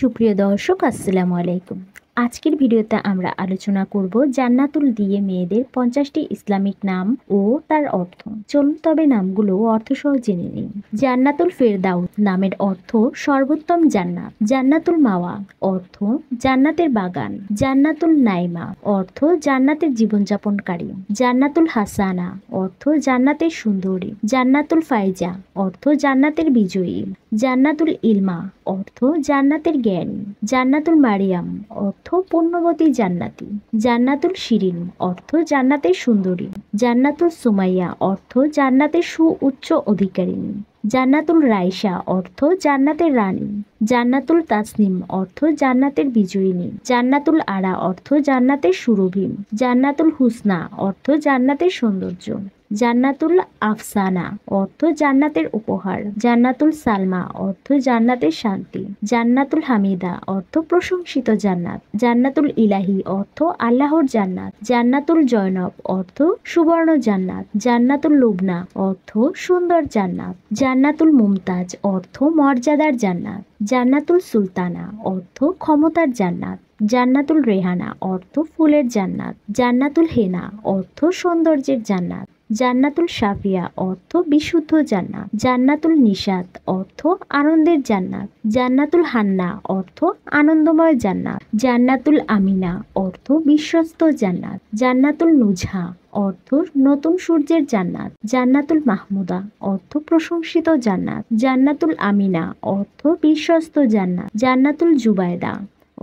সুপ্রিয় দর্শক আসসালামু আলাইকুম। আজকের ভিডিওতে আমরা আলোচনা করব জান্নাতুল দিয়ে মেয়েদের 50টি ইসলামিক নাম ও তার অর্থ। চলুন তবে নামগুলো অর্থসহ জেনে নিই। জান্নাতুল ফেরদাউস নামের অর্থ সর্বোত্তম জান্নাত। জান্নাতুল মাওয়া অর্থ জান্নাতের বাগান। জান্নাতুল নাইমা অর্থ জান্নাতের জীবনযাপনকারী। জান্নাতুল হাসানা অর্থ জান্নাতের সুন্দরী। জান্নাতুল ফাইজা অর্থ জান্নাতের বিজয়ী। জান্নাতুল ইলমা অর্থ জান্নাতের জ্ঞানী। জান্নাতুল মারিয়াম অর্থ পুণ্যবতী জান্নাতি। জান্নাতুল শিরিন অর্থ জান্নাতের সুন্দরী। জান্নাতুল সুমাইয়া অর্থ জান্নাতের সুউচ্চ অধিকারিণী। জান্নাতুল রাইসা অর্থ জান্নাতের রানী। জান্নাতুল তাসনিম অর্থ জান্নাতের বিজয়িনী। জান্নাতুল আরা অর্থ জান্নাতের সুরভি। জান্নাতুল হুসনা অর্থ জান্নাতের সৌন্দর্য। জান্নাতুল আফসানা অর্থ জান্নাতের উপহার। জান্নাতুল সালমা অর্থ জান্নাতের শান্তি। জান্নাতুল হামিদা অর্থ প্রশংসিত জান্নাত। জান্নাতুল ইলাহি অর্থ আল্লাহর জান্নাত। জান্নাতুল জয়নব অর্থ সুবর্ণ জান্নাত। জান্নাতুল লুবনা অর্থ সুন্দর জান্নাত। জান্নাতুল মুমতাজ অর্থ মর্যাদার জান্নাত। জান্নাতুল সুলতানা অর্থ ক্ষমতার জান্নাত। জান্নাতুল রেহানা অর্থ ফুলের জান্নাত। জান্নাতুল হেনা অর্থ সৌন্দর্যের জান্নাত। জান্নাতুল সাফিয়া অর্থ বিশুদ্ধ জান্নাত। জান্নাতুল নিশাত অর্থ আনন্দের জান্নাত। জান্নাতুল হান্না অর্থ আনন্দময় জান্নাত। জান্নাতুল আমিনা অর্থ বিশ্বস্ত জান্নাত। জান্নাতুল নুজহা অর্থ নতুন সূর্যের জান্নাত। জান্নাতুল মাহমুদা অর্থ প্রশংসিত জান্নাত। জান্নাতুল আমিনা অর্থ বিশ্বস্ত জান্নাত। জান্নাতুল জুবায়দা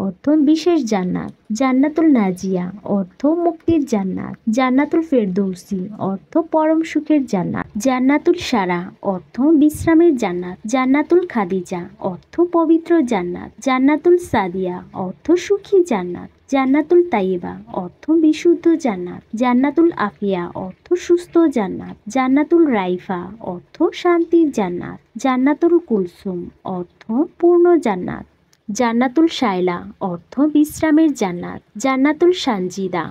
অর্থ বিশেষ জান্নাত। জান্নাতুল নাজিয়া অর্থ মুক্তির জান্নাত। জান্নাতুল ফেরদৌসি অর্থ পরম সুখের জান্নাত। জান্নাতুল সারা অর্থ বিশ্রামের জান্নাত। জান্নাতুল খাদিজা অর্থ পবিত্র জান্নাত। জান্নাতুল সাদিয়া অর্থ সুখী জান্নাত। জান্নাতুল তাইবা অর্থ বিশুদ্ধ জান্নাত। জান্নাতুল আফিয়া অর্থ সুস্থ জান্নাত। জান্নাতুল রাইফা অর্থ শান্তির জান্নাত। জান্নাতুল কুলসুম অর্থ পূর্ণ জান্নাত। জান্নাতুল শায়লা অর্থ বিশ্রামের জান্নাত। জান্নাতুল সানজিদা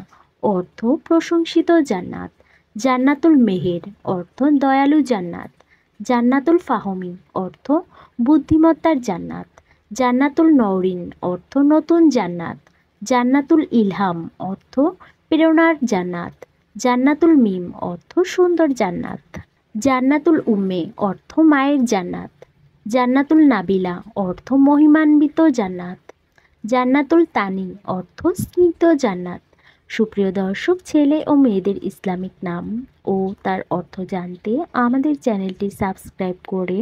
অর্থ প্রশংসিত জান্নাত। জান্নাতুল মেহের অর্থ দয়ালু জান্নাত। জান্নাতুল ফাহমি অর্থ বুদ্ধিমত্তার জান্নাত। জান্নাতুল নওরিন অর্থ নতুন জান্নাত। জান্নাতুল ইলহাম অর্থ প্রেরণার জান্নাত। জান্নাতুল মিম অর্থ সুন্দর জান্নাত। জান্নাতুল উম্মে অর্থ মায়ের জান্নাত। জান্নাতুল নাবিলা অর্থ মহিমান্বিত জান্নাত। জান্নাতুল তানি অর্থ স্নিগ্ধ জান্নাত। সুপ্রিয় দর্শক, ছেলে ও মেয়েদের ইসলামিক নাম ও তার অর্থ জানতে আমাদের চ্যানেলটি সাবস্ক্রাইব করে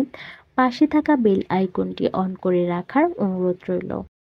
পাশে থাকা বেল আইকনটি অন করে রাখার অনুরোধ রইল।